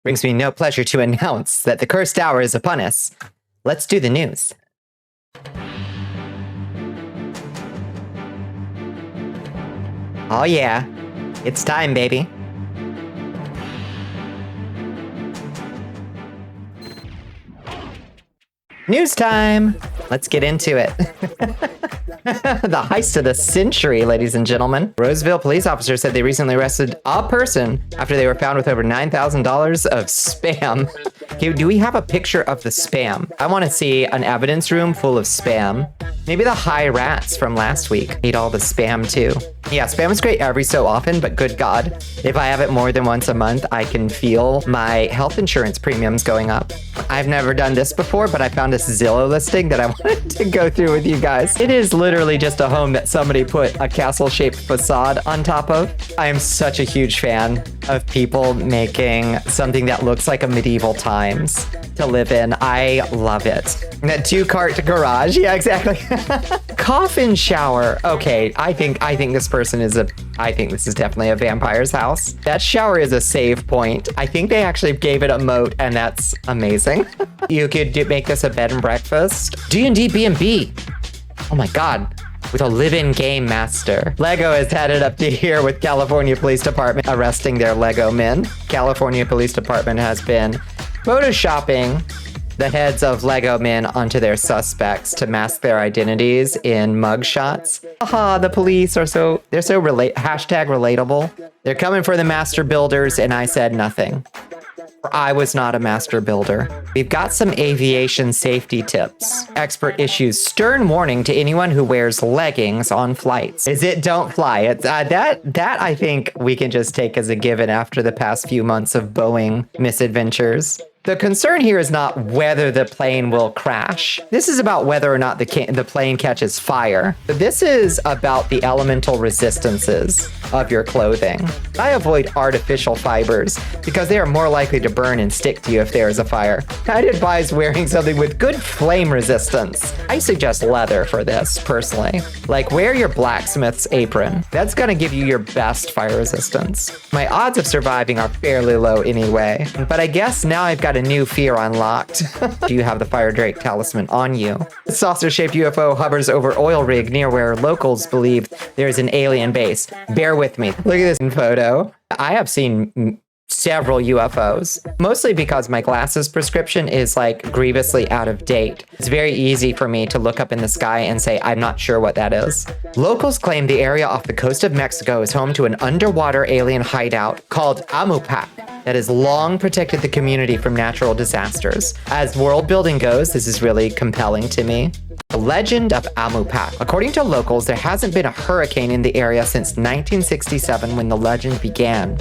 Brings me no pleasure to announce that the cursed hour is upon us. Let's do the news. Oh yeah, it's time, baby. News time! Let's get into it. The heist of the century, ladies and gentlemen. Roseville police officers said they recently arrested a person after they were found with over $9,000 of spam. Okay, do we have a picture of the spam? I want to see an evidence room full of spam. Maybe the high rats from last week ate all the spam too. Yeah, spam is great every so often, but good God, if I have it more than once a month, I can feel my health insurance premiums going up. I've never done this before, but I found this Zillow listing that I wanted to go through with you guys. It is literally just a home that somebody put a castle-shaped facade on top of. I am such a huge fan of people making something that looks like a medieval times to live in. I love it. That two-cart garage. Yeah, exactly. Coffin shower. Okay, I think this person is I think this is definitely a vampire's house. That shower is a save point. I think they actually gave it a moat, and that's amazing. You could make this a bed and breakfast. D&D B&B. Oh my God. With a live-in game master. Lego is headed up to here with California Police Department arresting their Lego men. California Police Department has been photoshopping the heads of Lego men onto their suspects to mask their identities in mugshots. Haha, the police are they're so hashtag relatable. They're coming for the master builders, and I said nothing. I was not a master builder. We've got some aviation safety tips. Expert issues stern warning to anyone who wears leggings on flights. Is it don't fly? It's that I think we can just take as a given after the past few months of Boeing misadventures. The concern here is not whether the plane will crash. This is about whether or not the plane catches fire. This is about the elemental resistances of your clothing. I avoid artificial fibers because they are more likely to burn and stick to you if there is a fire. I'd advise wearing something with good flame resistance. I suggest leather for this, personally. Like, wear your blacksmith's apron. That's gonna give you your best fire resistance. My odds of surviving are fairly low anyway, but I guess now I've got a new fear unlocked. Do you have the Fire Drake talisman on you? The saucer-shaped UFO hovers over oil rig near where locals believe there is an alien base. Bear with me. Look at this photo. I have seen several UFOs, mostly because my glasses prescription is like grievously out of date. It's very easy for me to look up in the sky and say, I'm not sure what that is. Locals claim the area off the coast of Mexico is home to an underwater alien hideout called Amupac that has long protected the community from natural disasters. As world building goes, this is really compelling to me. The legend of Amupac. According to locals, there hasn't been a hurricane in the area since 1967 when the legend began.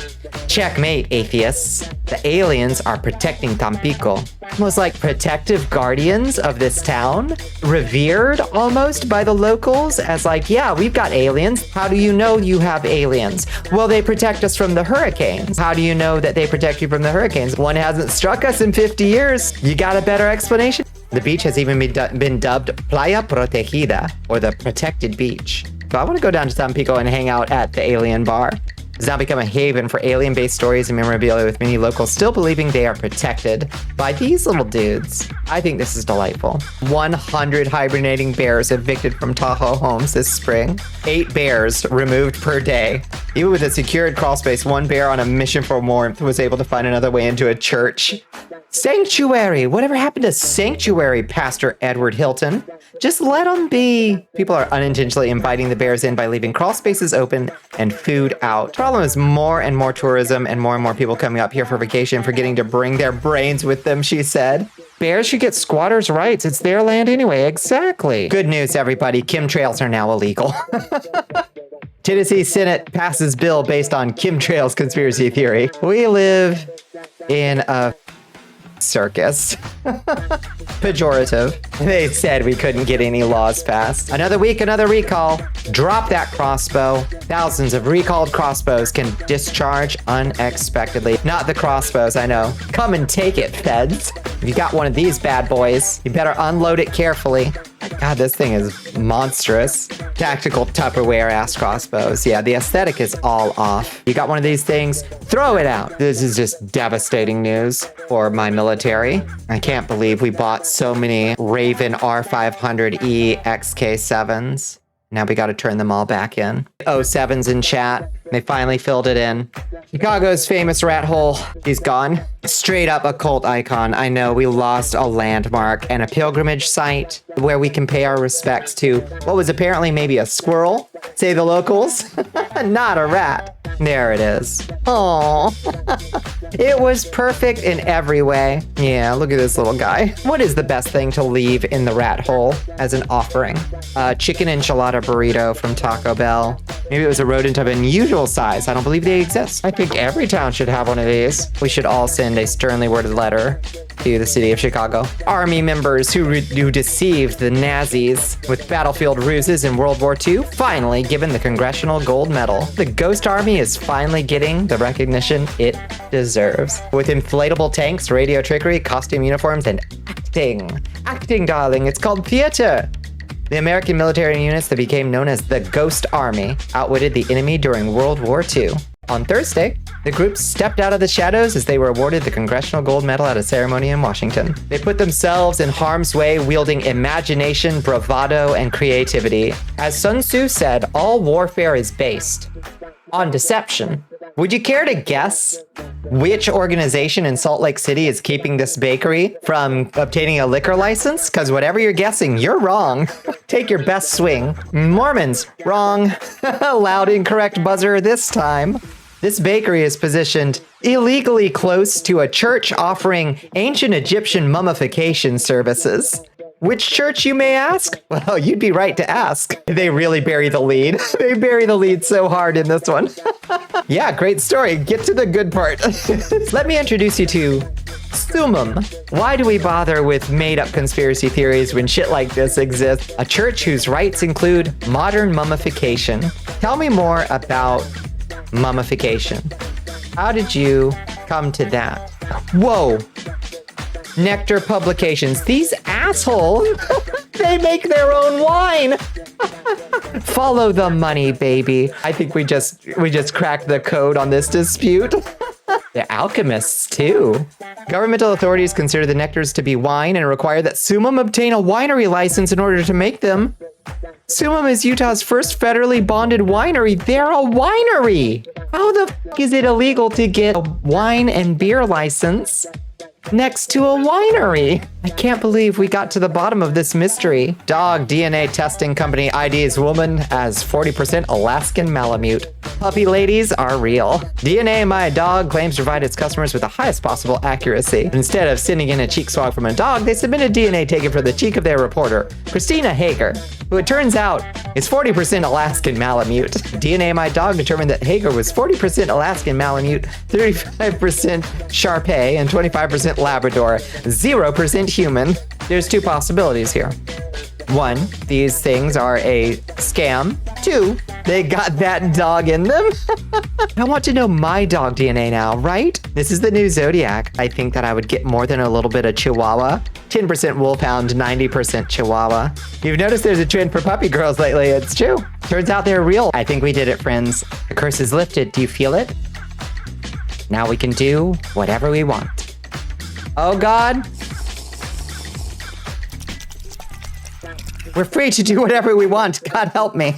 Checkmate, atheists. The aliens are protecting Tampico. Almost like protective guardians of this town. Revered almost by the locals as like, yeah, we've got aliens. How do you know you have aliens? Well, they protect us from the hurricanes. How do you know that they protect you from the hurricanes? One hasn't struck us in 50 years. You got a better explanation? The beach has even been dubbed Playa Protegida, or the protected beach. So I want to go down to Tampico and hang out at the alien bar. It's now become a haven for alien-based stories and memorabilia, with many locals still believing they are protected by these little dudes. I think this is delightful. 100 hibernating bears evicted from Tahoe homes this spring. 8 bears removed per day. Even with a secured crawl space, one bear on a mission for warmth was able to find another way into a church. Sanctuary! Whatever happened to Sanctuary, Pastor Edward Hilton? Just let them be. People are unintentionally inviting the bears in by leaving crawl spaces open and food out. Problem is more and more tourism and more people coming up here for vacation, forgetting to bring their brains with them, she said. Bears should get squatters' rights. It's their land anyway. Exactly. Good news, everybody. Chemtrails are now illegal. Tennessee Senate passes bill based on chemtrails conspiracy theory. We live in a circus. Pejorative. They said we couldn't get any laws passed. Another week, another recall. Drop that crossbow. Thousands of recalled crossbows can discharge unexpectedly. Not the crossbows, I know. Come and take it, feds. If you got one of these bad boys, you better unload it carefully. God, this thing is monstrous. Tactical Tupperware ass crossbows. Yeah, the aesthetic is all off. You got one of these things, throw it out. This is just devastating news for my military. I can't believe we bought so many Raven R500E XK7s. Now we got to turn them all back in. 07's in chat. They finally filled it in. Chicago's famous rat hole. He's gone. Straight up a cult icon. I know we lost a landmark and a pilgrimage site where we can pay our respects to what was apparently maybe a squirrel, say the locals. Not a rat. There it is. Oh, it was perfect in every way. Yeah, look at this little guy. What is the best thing to leave in the rat hole as an offering? Chicken enchilada burrito from Taco Bell. Maybe it was a rodent of unusual size. I don't believe they exist. I think every town should have one of these. We should all send a sternly worded letter to the city of Chicago. Army members who deceived the Nazis with battlefield ruses in World War II finally given the Congressional Gold Medal. The Ghost Army is finally getting the recognition it deserves. With inflatable tanks, radio trickery, costume uniforms, and acting. Acting, darling. It's called theater. The American military units that became known as the Ghost Army outwitted the enemy during World War II. On Thursday, the group stepped out of the shadows as they were awarded the Congressional Gold Medal at a ceremony in Washington. They put themselves in harm's way, wielding imagination, bravado, and creativity. As Sun Tzu said, all warfare is based on deception. Would you care to guess which organization in Salt Lake City is keeping this bakery from obtaining a liquor license? Because whatever you're guessing, you're wrong. Take your best swing. Mormons, wrong. Loud incorrect buzzer this time. This bakery is positioned illegally close to a church offering ancient Egyptian mummification services. Which church, you may ask? Well, you'd be right to ask. They really bury the lead. They bury the lead so hard in this one. Yeah, great story. Get to the good part. Let me introduce you to Summum. Why do we bother with made-up conspiracy theories when shit like this exists? A church whose rites include modern mummification. Tell me more about mummification. How did you come to that? Whoa. Nectar Publications. These assholes, they make their own wine. Follow the money, baby. I think we just cracked the code on this dispute. They're alchemists, too. Governmental authorities consider the nectars to be wine and require that Summum obtain a winery license in order to make them. Summum is Utah's first federally bonded winery. They're a winery. How the f*** is it illegal to get a wine and beer license next to a winery? I can't believe we got to the bottom of this mystery. Dog DNA testing company IDs woman as 40% Alaskan Malamute. Puppy ladies are real. DNA My Dog claims to provide its customers with the highest possible accuracy. Instead of sending in a cheek swab from a dog, they submitted DNA taken from the cheek of their reporter, Christina Hager, who it turns out is 40% Alaskan Malamute. DNA My Dog determined that Hager was 40% Alaskan Malamute, 35% Shar-Pei, and 25% Labrador, 0% human. There's two possibilities here. One, these things are a scam. Two, they got that dog in them. I want to know my dog DNA now, right? This is the new Zodiac. I think that I would get more than a little bit of Chihuahua. 10% Wolfhound, 90% Chihuahua. You've noticed there's a trend for puppy girls lately. It's true. Turns out they're real. I think we did it, friends. The curse is lifted. Do you feel it? Now we can do whatever we want. Oh, God. We're free to do whatever we want. God help me.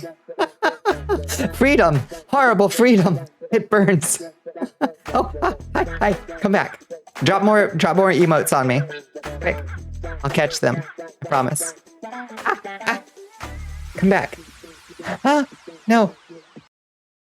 Freedom. Horrible freedom. It burns. Oh, hi. Come back. Drop more emotes on me. Quick. I'll catch them. I promise. Come back. No.